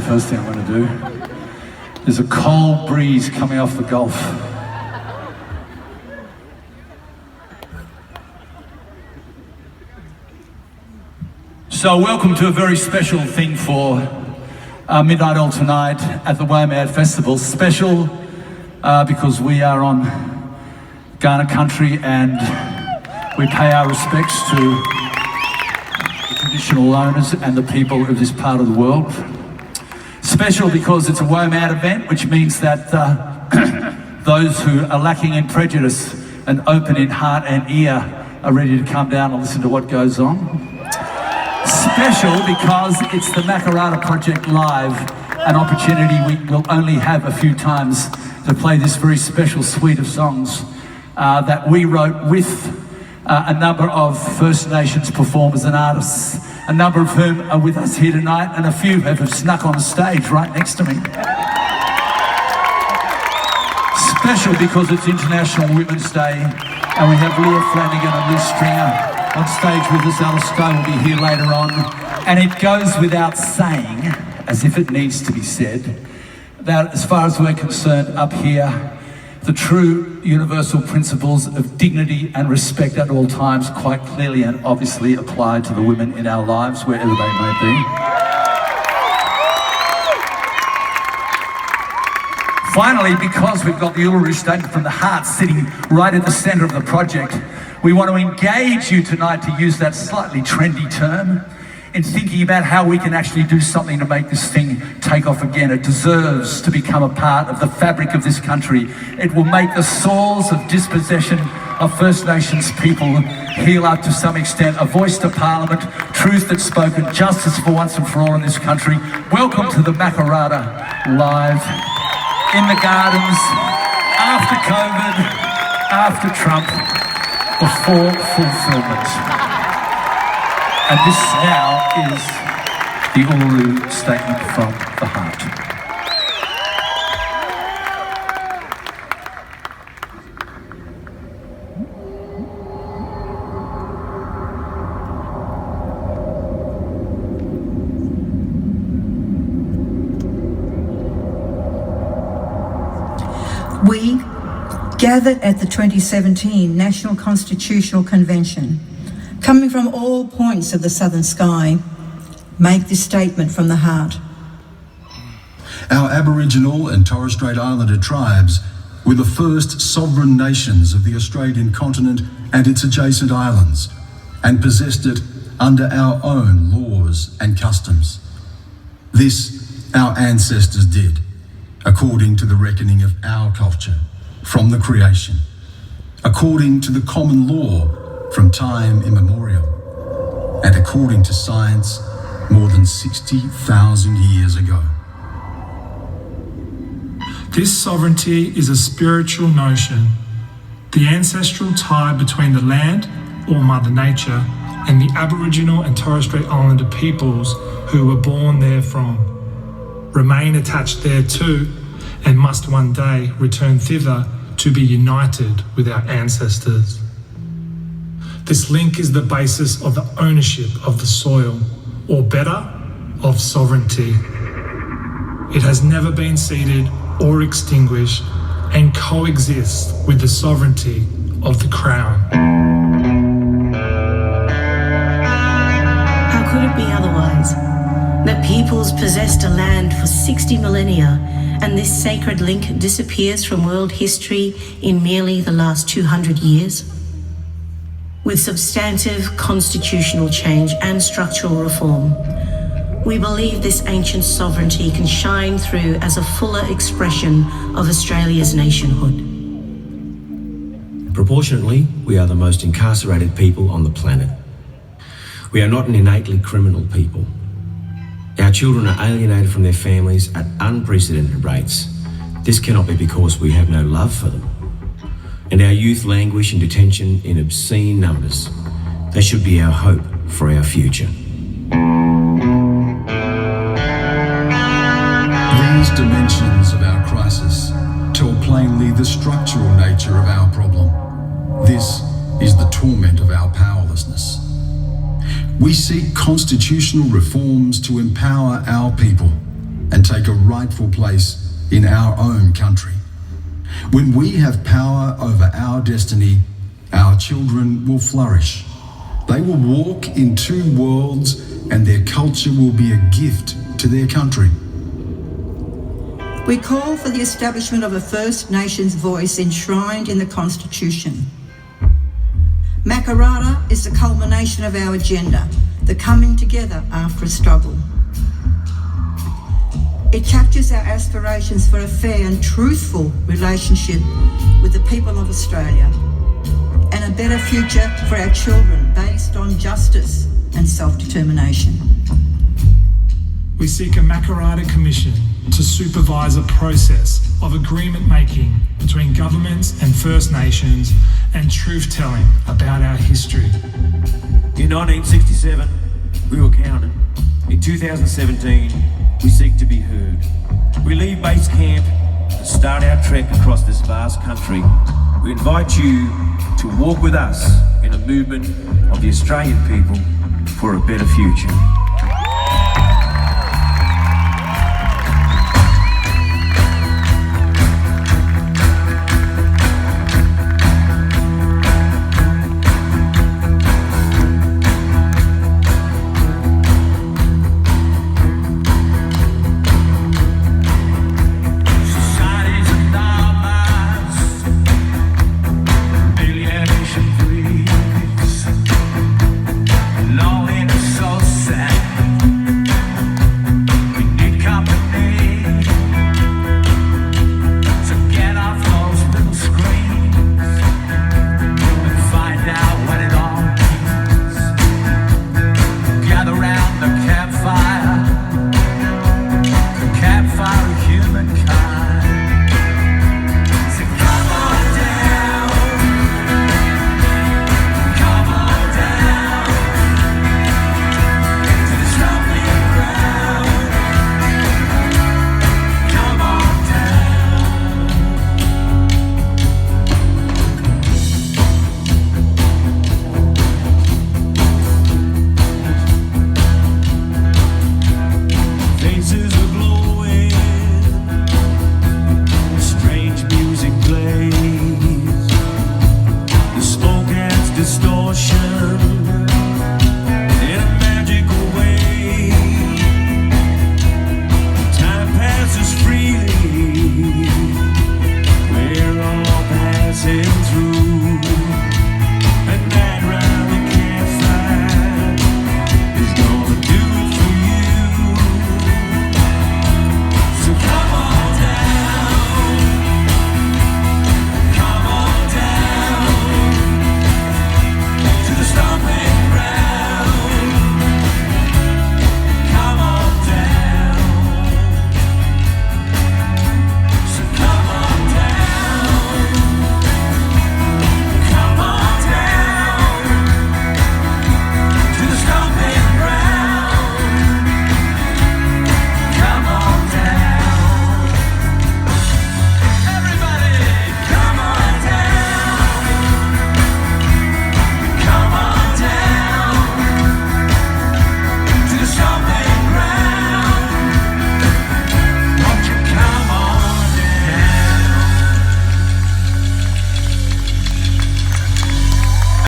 first thing I'm going to do. There's a cold breeze coming off the Gulf. So welcome to a very special thing for Midnight Oil tonight at the Womadelaide Festival. Special because we are on Kaurna country and we pay our respects to the traditional owners and the people of this part of the world. Special because it's a Womadelaide event, which means that those who are lacking in prejudice and open in heart and ear are ready to come down and listen to what goes on. Special because it's the Makarrata project live, an opportunity we will only have a few times to play this very special suite of songs that we wrote with a number of First Nations performers and artists, a number of whom are with us here tonight, and a few have snuck on the stage right next to me. Special because it's International Women's Day, and we have Leah Flanagan and Liz Stringer on stage with us. Alice Guy will be here later on. And it goes without saying, as if it needs to be said, that as far as we're concerned up here, the true universal principles of dignity and respect at all times quite clearly and obviously apply to the women in our lives, wherever they may be. Finally, because we've got the Uluru Statement from the Heart sitting right at the centre of the project, we want to engage you tonight, to use that slightly trendy term, in thinking about how we can actually do something to make this thing take off again. It deserves to become a part of the fabric of this country. It will make the sores of dispossession of First Nations people heal up to some extent. A voice to Parliament, truth that's spoken, justice for once and for all in this country. Welcome to the Makarrata live in the gardens, after COVID, after Trump, before fulfilment. And this now is the Uluru Statement from the Heart. We, gathered at the 2017 National Constitutional Convention, coming from all points of the southern sky, make this statement from the heart. Our Aboriginal and Torres Strait Islander tribes were the first sovereign nations of the Australian continent and its adjacent islands, and possessed it under our own laws and customs. This our ancestors did, according to the reckoning of our culture from the creation, according to the common law from time immemorial, and according to science more than 60,000 years ago. This sovereignty is a spiritual notion, the ancestral tie between the land, or Mother Nature, and the Aboriginal and Torres Strait Islander peoples who were born therefrom, remain attached thereto, and must one day return thither to be united with our ancestors. This link is the basis of the ownership of the soil, or better, of sovereignty. It has never been ceded or extinguished, and coexists with the sovereignty of the Crown. How could it be otherwise? That peoples possessed a land for 60 millennia, and this sacred link disappears from world history in merely the last 200 years? With substantive constitutional change and structural reform, we believe this ancient sovereignty can shine through as a fuller expression of Australia's nationhood. Proportionately, we are the most incarcerated people on the planet. We are not an innately criminal people. Our children are alienated from their families at unprecedented rates. This cannot be because we have no love for them. And our youth languish in detention in obscene numbers. They should be our hope for our future. These dimensions of our crisis tell plainly the structural nature of our problem. This is the torment of our powerlessness. We seek constitutional reforms to empower our people, and take a rightful place in our own country. When we have power over our destiny, our children will flourish. They will walk in two worlds and their culture will be a gift to their country. We call for the establishment of a First Nations voice enshrined in the Constitution. Makarrata is the culmination of our agenda, the coming together after a struggle. It captures our aspirations for a fair and truthful relationship with the people of Australia and a better future for our children based on justice and self-determination. We seek a Makarrata Commission to supervise a process of agreement making between governments and First Nations and truth telling about our history. In 1967, we were counted. In 2017, we seek to be heard. We leave base camp and start our trek across this vast country. We invite you to walk with us in a movement of the Australian people for a better future. Faces aglow